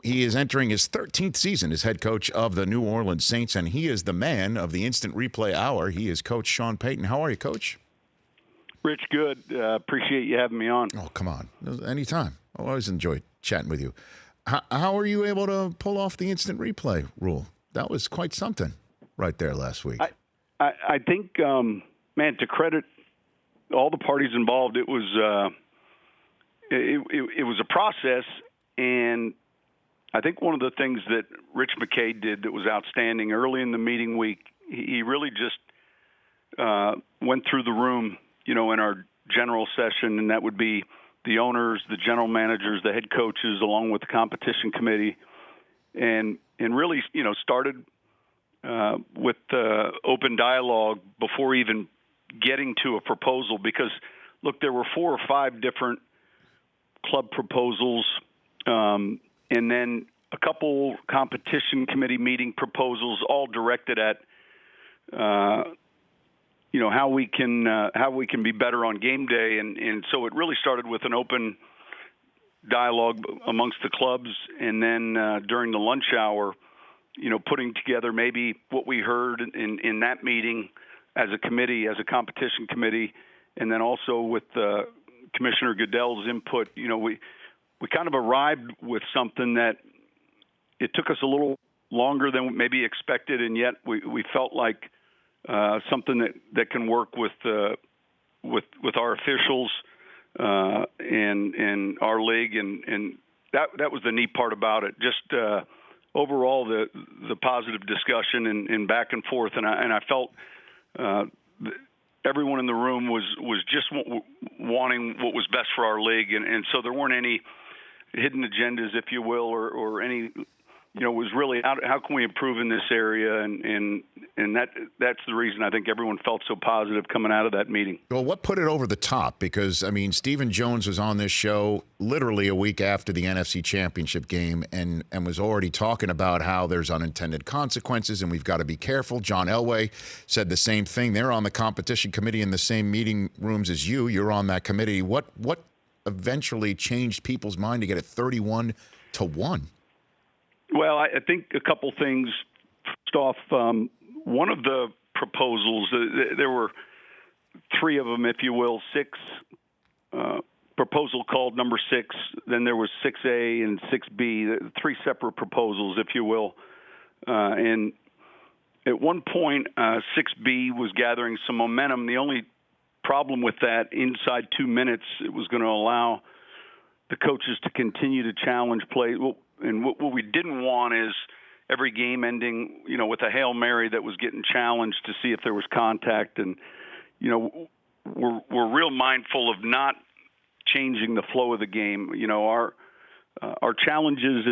He is entering his 13th season as head coach of the New Orleans Saints, and he is the man of the Instant Replay Hour. He is Coach Sean Payton. How are you, Coach? Rich, good. Appreciate you having me on. Oh, come on. Anytime. I always enjoy chatting with you. How are you able to pull off the instant replay rule? That was quite something right there last week. I think, man, to credit all the parties involved, it was a process, and I think one of the things that Rich McKay did that was outstanding early in the meeting week, he really just went through the room, in our general session, and that would be the owners, the general managers, the head coaches, along with the competition committee, and really, started with open dialogue before even getting to a proposal. Because, look, there were 4 or 5 different club proposals, and then a couple competition committee meeting proposals, all directed at how we can be better on game day, and so it really started with an open dialogue amongst the clubs, and then during the lunch hour, putting together maybe what we heard in that meeting as a committee, as a competition committee, and then also with Commissioner Goodell's input. We kind of arrived with something that it took us a little longer than maybe expected, and yet we felt like something that can work with our officials and our league, and that was the neat part about it. Just overall, the positive discussion and back and forth, and I felt everyone in the room was just wanting what was best for our league, and so there weren't any hidden agendas, if you will, or any. It was really how can we improve in this area, and that's the reason I think everyone felt so positive coming out of that meeting. Well, what put it over the top? Because, Stephen Jones was on this show literally a week after the NFC Championship game and was already talking about how there's unintended consequences and we've got to be careful. John Elway said the same thing. They're on the competition committee in the same meeting rooms as you. You're on that committee. What eventually changed people's mind to get it 31-1? Well, I think a couple things. First off, one of the proposals, there were 3 of them, if you will, 6, proposal called number 6, then there was 6A and 6B, 3 separate proposals, if you will. And at one point, 6B was gathering some momentum. The only problem with that, inside 2 minutes, it was going to allow the coaches to continue to challenge play. And what we didn't want is every game ending, with a Hail Mary that was getting challenged to see if there was contact. And, we're real mindful of not changing the flow of the game. Our challenges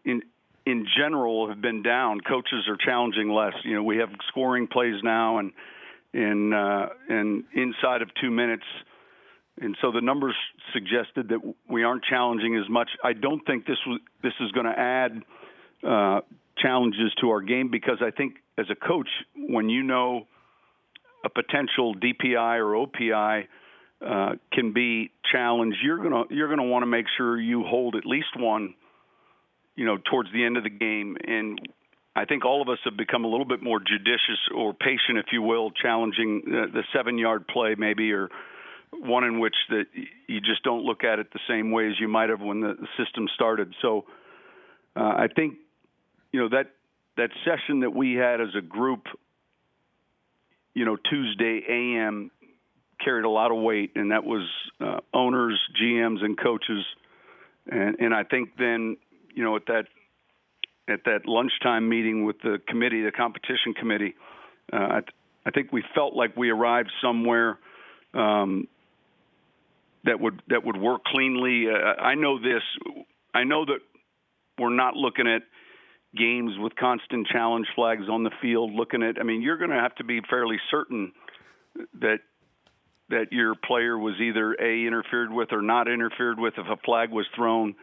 in general have been down. Coaches are challenging less. We have scoring plays now and inside of 2 minutes. And so the numbers suggested that we aren't challenging as much. I don't think this is going to add challenges to our game, because I think as a coach, when a potential DPI or OPI can be challenged, you're gonna want to make sure you hold at least one, towards the end of the game. And I think all of us have become a little bit more judicious or patient, if you will, challenging the 7-yard play maybe, or one in which that you just don't look at it the same way as you might have when the system started. So I think, that session that we had as a group, Tuesday AM, carried a lot of weight, and that was owners, GMs, and coaches. And I think then, at that lunchtime meeting with the committee, the competition committee, I think we felt like we arrived somewhere that would work cleanly. I know that we're not looking at games with constant challenge flags on the field. You're going to have to be fairly certain that your player was either interfered with or not interfered with if a flag was thrown.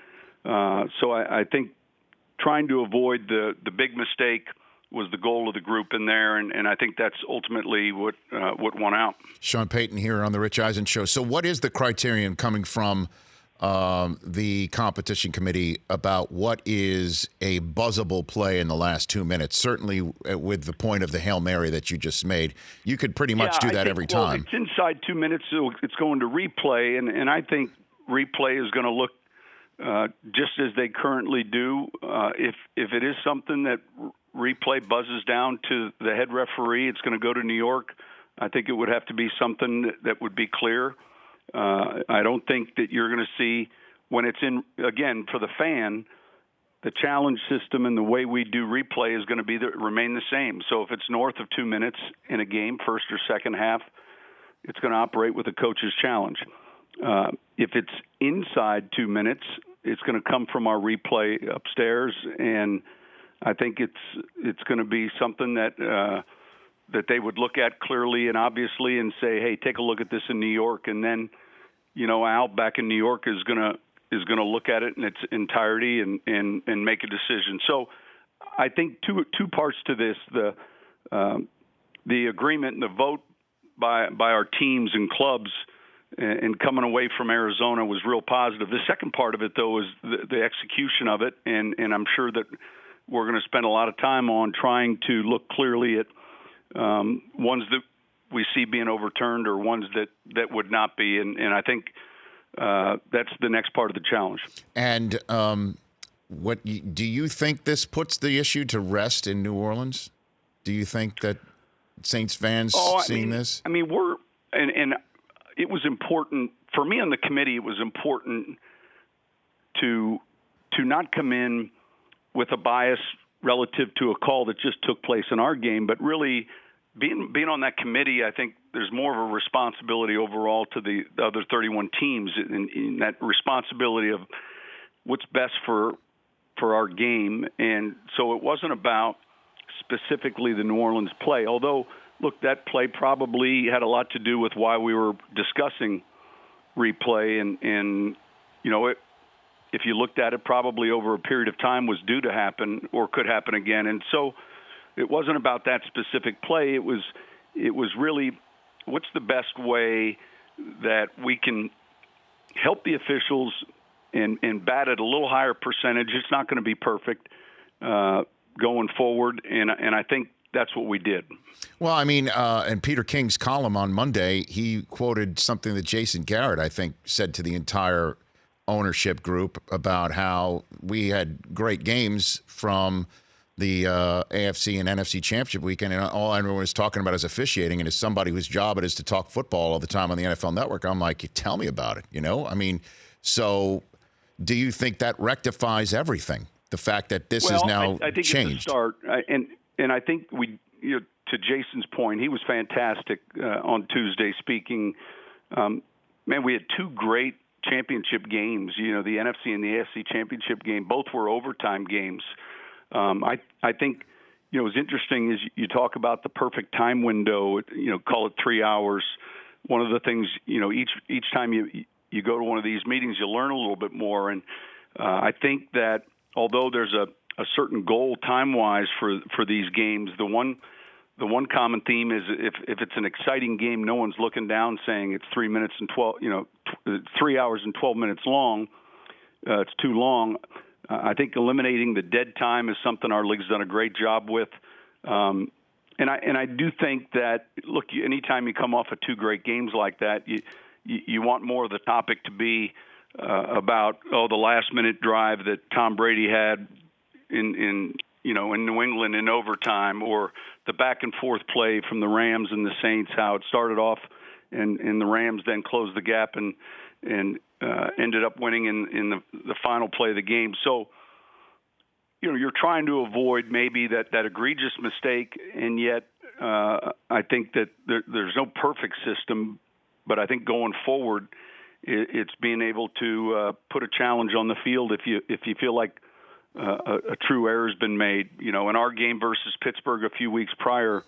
So I think trying to avoid the big mistake was the goal of the group in there, and I think that's ultimately what won out. Sean Payton here on the Rich Eisen Show. So what is the criterion coming from the competition committee about what is a buzzable play in the last 2 minutes. Certainly, with the point of the Hail Mary that you just made, you could pretty much do that every Well, time. if it's inside 2 minutes, it's going to replay, and I think replay is going to look just as they currently do. If it is something that replay buzzes down to the head referee, it's going to go to New York. I think it would have to be something that would be clear. I don't think that you're going to see, when it's in, again, for the fan, the challenge system and the way we do replay is going to remain the same. So if it's north of 2 minutes in a game, first or second half, it's going to operate with a coach's challenge. If it's inside 2 minutes, it's going to come from our replay upstairs, and I think it's going to be something that they would look at clearly and obviously and say, hey, take a look at this in New York. And then, Al back in New York is going to look at it in its entirety and make a decision. So I think two parts to this, the agreement and the vote by our teams and clubs and coming away from Arizona was real positive. The second part of it, though, is the execution of it, and I'm sure that we're going to spend a lot of time on trying to look clearly at ones that we see being overturned or ones that would not be. And I think that's the next part of the challenge. And do you think this puts the issue to rest in New Orleans? Do you think that Saints fans seeing this? I mean, and it was important for me on the committee. It was important to not come in with a bias relative to a call that just took place in our game, but really being on that committee, I think there's more of a responsibility overall to the other 31 teams, in that responsibility of what's best for our game. And so it wasn't about specifically the New Orleans play, although, look, that play probably had a lot to do with why we were discussing replay, and if you looked at it, probably over a period of time was due to happen or could happen again. And so it wasn't about that specific play. It was really what's the best way that we can help the officials and bat at a little higher percentage. It's not going to be perfect going forward, and I think that's what we did. Well, I mean, in Peter King's column on Monday, he quoted something that Jason Garrett, I think, said to the entire ownership group about how we had great games from the AFC and NFC championship weekend, and all everyone was talking about is officiating. And as somebody whose job it is to talk football all the time on the NFL Network, I'm like, tell me about it. I mean, so do you think that rectifies everything? The fact that this is now I think changed. It's a start, and I think to Jason's point, he was fantastic on Tuesday speaking. Man, we had two great championship games. The NFC and the AFC championship game, both were overtime games. I think what's interesting is you talk about the perfect time window. Call it 3 hours. One of the things each time you go to one of these meetings, you learn a little bit more. And I think that although there's a certain goal time-wise for these games, the one common theme is if it's an exciting game, no one's looking down saying it's 3 minutes and 3 hours and 12 minutes long. It's too long. I think eliminating the dead time is something our league's done a great job with. And I do think that, look, anytime you come off of two great games like that, you want more of the topic to be about the last minute drive that Tom Brady had in New England in overtime, or the back and forth play from the Rams and the Saints, how it started off and the Rams then closed the gap and ended up winning in the final play of the game. So, you're trying to avoid maybe that egregious mistake, and yet I think that there's no perfect system, but I think going forward, it's being able to put a challenge on the field if you feel like a true error has been made. In our game versus Pittsburgh a few weeks prior,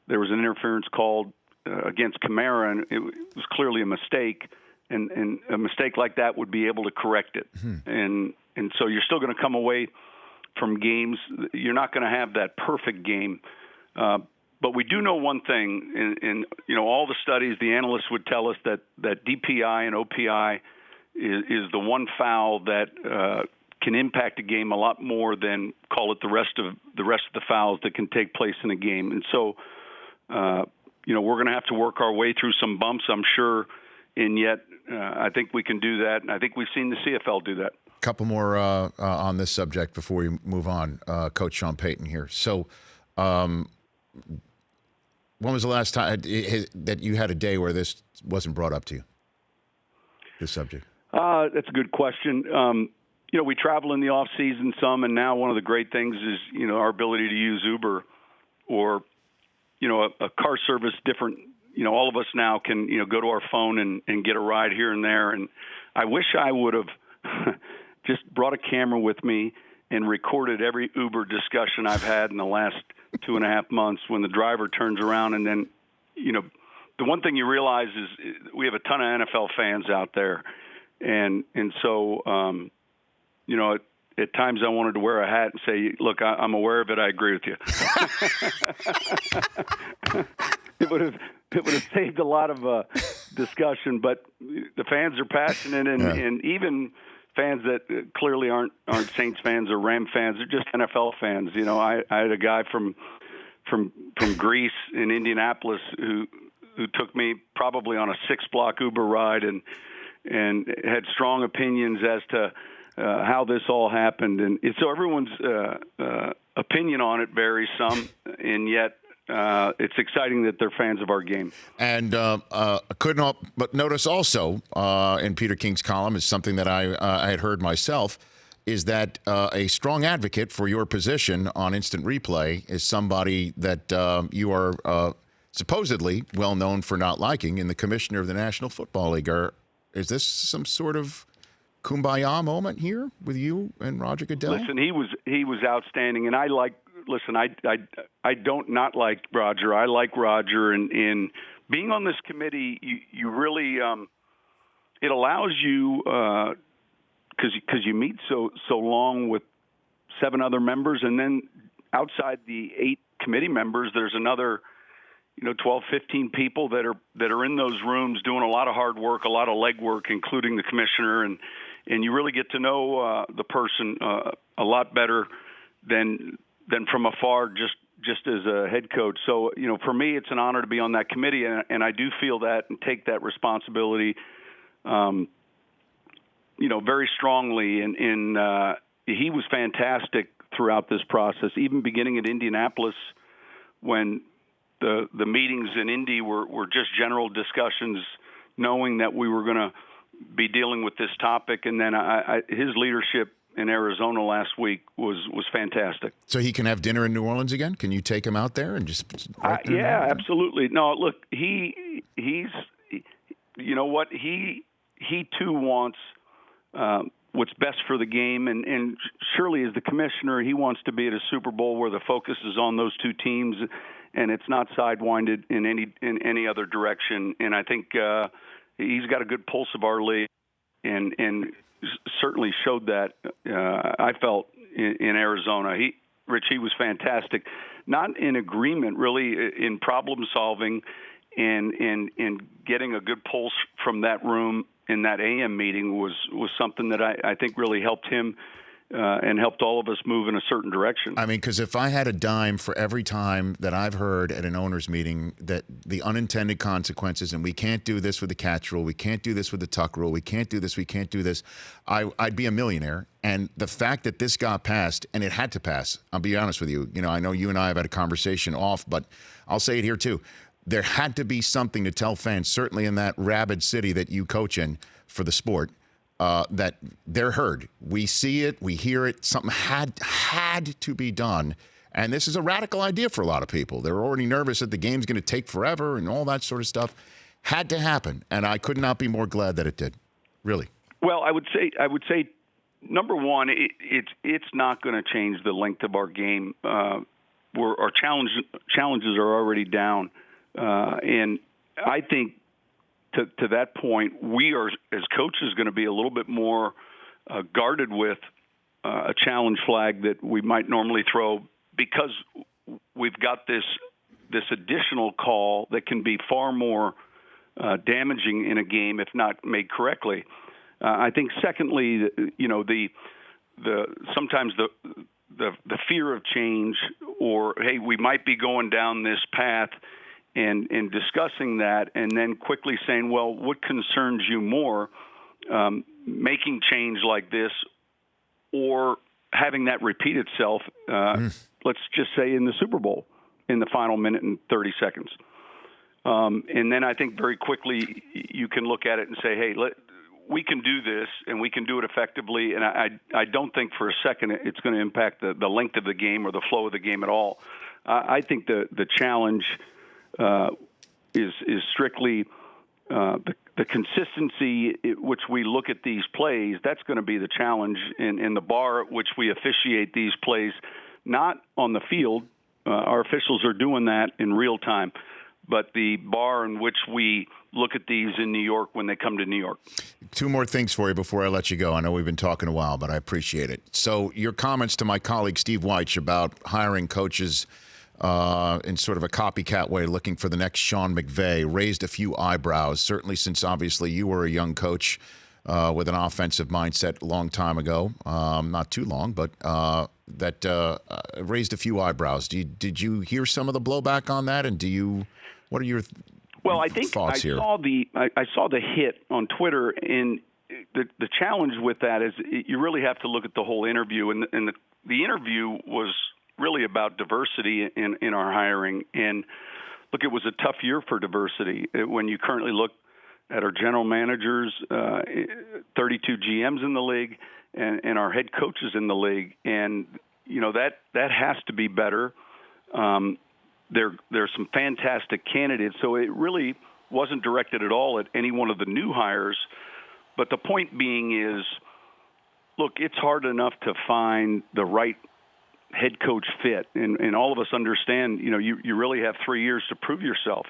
there was an interference called against Kamara, and it was clearly a mistake. And a mistake like that would be able to correct it. And so you're still going to come away from games. You're not going to have that perfect game. But we do know one thing, and all the studies, the analysts would tell us that DPI and OPI is the one foul that can impact a game a lot more than, call it, the rest of the fouls that can take place in a game. And so, we're going to have to work our way through some bumps, I'm sure, and yet I think we can do that, and I think we've seen the CFL do that. Couple more on this subject before we move on. Coach Sean Payton here. So, when was the last time that you had a day where this wasn't brought up to you, this subject? That's a good question. We travel in the off season some, and now one of the great things is, our ability to use Uber or, a car service different. All of us now can, go to our phone and get a ride here and there. And I wish I would have just brought a camera with me and recorded every Uber discussion I've had in the last 2.5 months when the driver turns around. And then, the one thing you realize is we have a ton of NFL fans out there. And so, at times I wanted to wear a hat and say, look, I'm aware of it. I agree with you. It would have saved a lot of discussion, but the fans are passionate, and even fans that clearly aren't Saints fans or Ram fans, they're just NFL fans. I had a guy from Greece in Indianapolis who took me probably on a 6-block Uber ride and had strong opinions as to how this all happened. And so everyone's opinion on it varies some, and yet it's exciting that they're fans of our game. And I couldn't help but notice also in Peter King's column is something that I had heard myself, is that a strong advocate for your position on instant replay is somebody that you are supposedly well known for not liking, in the commissioner of the National Football League. Is this some sort of kumbaya moment here with you and Roger Goodell? Listen, he was outstanding, and I don't not like Roger. I like Roger, and being on this committee, you really it allows you because you meet so long with 7 other members, and then outside the 8 committee members, there's another 12, 15 people that are in those rooms doing a lot of hard work, a lot of legwork, including the commissioner, and you really get to know the person a lot better than from afar, just as a head coach. So, for me, it's an honor to be on that committee, and I do feel that and take that responsibility, very strongly. And he was fantastic throughout this process, even beginning at Indianapolis when the meetings in Indy were just general discussions, knowing that we were going to be dealing with this topic. And then his leadership in Arizona last week was fantastic. So he can have dinner in New Orleans again? Can you take him out there and just yeah, absolutely. No, look, he's you know what, he too wants what's best for the game, and surely as the commissioner, he wants to be at a Super Bowl where the focus is on those 2 teams and it's not sidewinded in any other direction. And I think he's got a good pulse of our league, and certainly showed that. I felt in Arizona, he was fantastic. Not in agreement, really, in problem solving, and getting a good pulse from that room in that AM meeting was something that I think really helped him. And helped all of us move in a certain direction. I mean, because if I had a dime for every time that I've heard at an owners meeting that the unintended consequences, and we can't do this with the catch rule, we can't do this with the tuck rule, we can't do this, I'd be a millionaire. And the fact that this got passed, and it had to pass, I'll be honest with you, I know you and I have had a conversation off, but I'll say it here too. There had to be something to tell fans, certainly in that rabid city that you coach in for the sport, that they're heard. We see it, we hear it. Something had to be done. And this is a radical idea for a lot of people. They're already nervous that the game's going to take forever and all that sort of stuff. Had to happen. And I could not be more glad that it did. Really. Well, I would say number one, it's not going to change the length of our game. Our challenges are already down. And I think to that point, we are, as coaches, going to be a little bit more guarded with a challenge flag that we might normally throw, because we've got this additional call that can be far more damaging in a game if not made correctly. I think secondly, the sometimes the fear of change, or hey, we might be going down this path, and discussing that, and then quickly saying, well, what concerns you more, making change like this, or having that repeat itself, let's just say in the Super Bowl, in the final minute and 30 seconds. And then I think very quickly you can look at it and say, hey, we can do this, and we can do it effectively. And I don't think for a second it's going to impact the length of the game or the flow of the game at all. I think the challenge is strictly the consistency at which we look at these plays. That's going to be the challenge, in the bar at which we officiate these plays, not on the field. Our officials are doing that in real time, but the bar in which we look at these in New York when they come to New York. Two more things for you before I let you go. I know we've been talking a while, but I appreciate it. So your comments to my colleague Steve Weich about hiring coaches in sort of a copycat way, looking for the next Sean McVay, raised a few eyebrows, certainly since obviously you were a young coach with an offensive mindset a long time ago, not too long, but that raised a few eyebrows. Did you hear some of the blowback on that? And what are your I think thoughts here? I saw the hit on Twitter, and the challenge with that is you really have to look at the whole interview, and the interview was really about diversity in our hiring. And look, it was a tough year for diversity. When you currently look at our general managers, 32 GMs in the league, and our head coaches in the league, and that has to be better. There's some fantastic candidates, so it really wasn't directed at all at any one of the new hires. But the point being is, look, it's hard enough to find the right head coach fit, and all of us understand. You really have 3 years to prove yourself.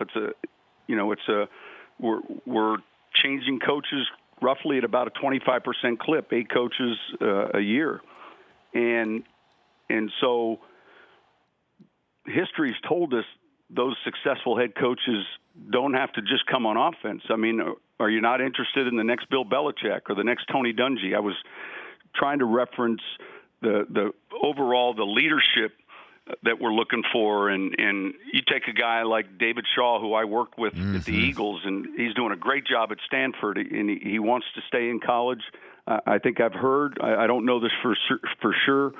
We're changing coaches roughly at about a 25% clip, 8 coaches a year, and so history's told us those successful head coaches don't have to just come on offense. I mean, are you not interested in the next Bill Belichick or the next Tony Dungy? I was trying to reference the overall the leadership that we're looking for, and you take a guy like David Shaw, who I worked with at the Eagles, and he's doing a great job at Stanford, and he wants to stay in college. I think I've heard, I don't know this for sure,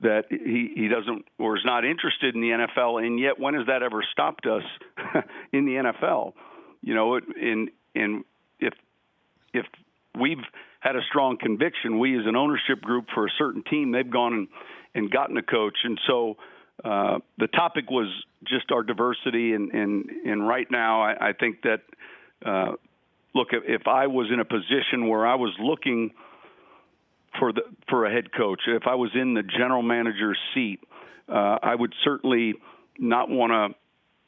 that he doesn't or is not interested in the NFL, and yet when has that ever stopped us in the NFL? And if we've had a strong conviction, we as an ownership group for a certain team, they've gone and gotten a coach. And so the topic was just our diversity, and right now I think that, look, if I was in a position where I was looking for a head coach, if I was in the general manager's seat, I would certainly not want to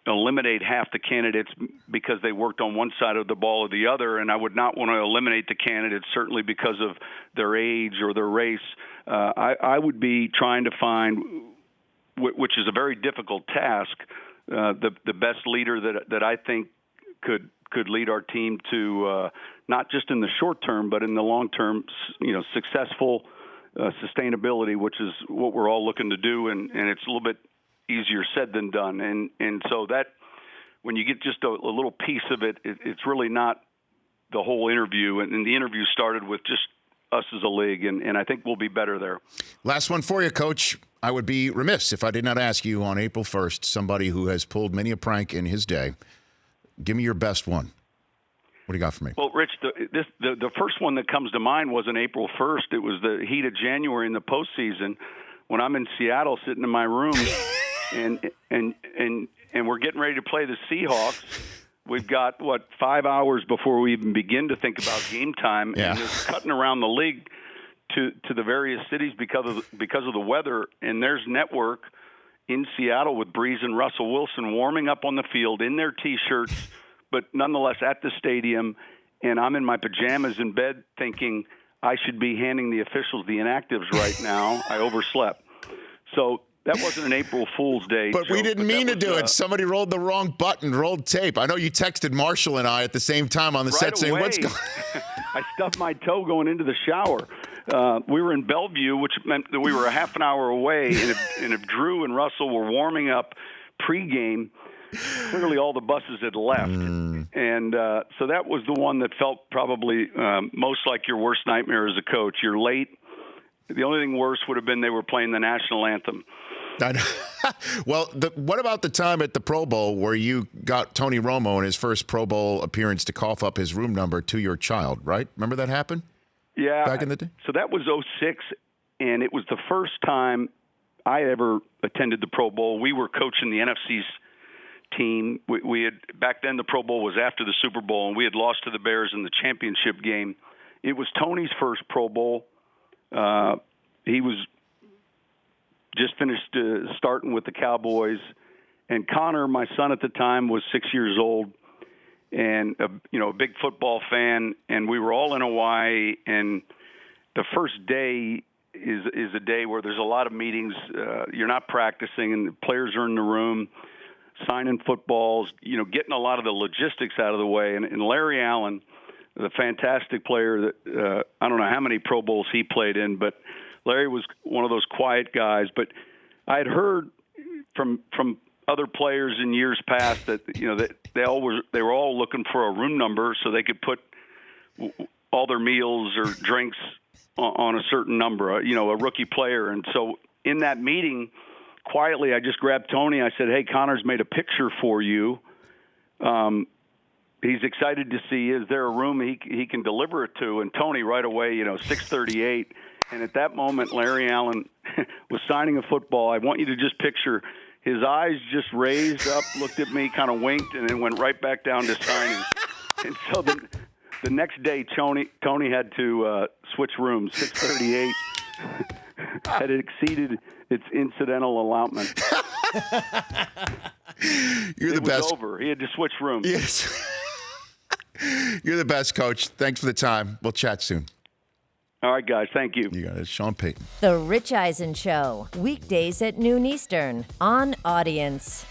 eliminate half the candidates because they worked on one side of the ball or the other, and I would not want to eliminate the candidates certainly because of their age or their race. I would be trying to find, which is a very difficult task, the best leader that I think could lead our team to not just in the short term, but in the long term, successful sustainability, which is what we're all looking to do, and it's a little bit easier said than done. And so that when you get just a little piece of it, it's really not the whole interview. And the interview started with just us as a league, and I think we'll be better there. Last one for you, Coach. I would be remiss if I did not ask you on April 1st, somebody who has pulled many a prank in his day, give me your best one. What do you got for me? Well, Rich, the first one that comes to mind wasn't April 1st. It was the heat of January in the postseason when I'm in Seattle sitting in my room and we're getting ready to play the Seahawks. We've got, 5 hours before we even begin to think about game time, and it's cutting around the league to the various cities because of the weather. And there's network in Seattle with Breeze and Russell Wilson warming up on the field in their T-shirts, but nonetheless at the stadium. And I'm in my pajamas in bed thinking I should be handing the officials the inactives right now. I overslept. So that wasn't an April Fool's Day. But we didn't mean to do it. Somebody rolled the wrong button, rolled tape. I know you texted Marshall and I at the same time on the set saying, what's going on? I stubbed my toe going into the shower. We were in Bellevue, which meant that we were a half an hour away, and if Drew and Russell were warming up pregame, clearly all the buses had left. And so that was the one that felt probably most like your worst nightmare as a coach. You're late. The only thing worse would have been they were playing the national anthem. Well, what about the time at the Pro Bowl where you got Tony Romo in his first Pro Bowl appearance to cough up his room number to your child, right? Remember that happened? Yeah. Back in the day? So that was 2006, and it was the first time I ever attended the Pro Bowl. We were coaching the NFC's team. We had back then the Pro Bowl was after the Super Bowl, and we had lost to the Bears in the championship game. It was Tony's first Pro Bowl. He was just finished starting with the Cowboys, and Connor, my son at the time, was 6 years old, and a big football fan. And we were all in Hawaii, and the first day is a day where there's a lot of meetings. You're not practicing, and the players are in the room signing footballs, getting a lot of the logistics out of the way. And Larry Allen, the fantastic player that I don't know how many Pro Bowls he played in, but Larry was one of those quiet guys. But I had heard from other players in years past that that they were all looking for a room number so they could put all their meals or drinks on a certain number, a rookie player. And so in that meeting, quietly, I just grabbed Tony. I said, "Hey, Connor's made a picture for you. He's excited to see. Is there a room he can deliver it to?" And Tony right away, 638. And at that moment, Larry Allen was signing a football. I want you to just picture his eyes just raised up, looked at me, kind of winked, and then went right back down to signing. And so the next day, Tony had to switch rooms. 638 had exceeded its incidental allotment. You're the best. It was over. He had to switch rooms. Yes. You're the best, Coach. Thanks for the time. We'll chat soon. All right, guys. Thank you. You got it. Sean Payton. The Rich Eisen Show, weekdays at noon Eastern on Audience.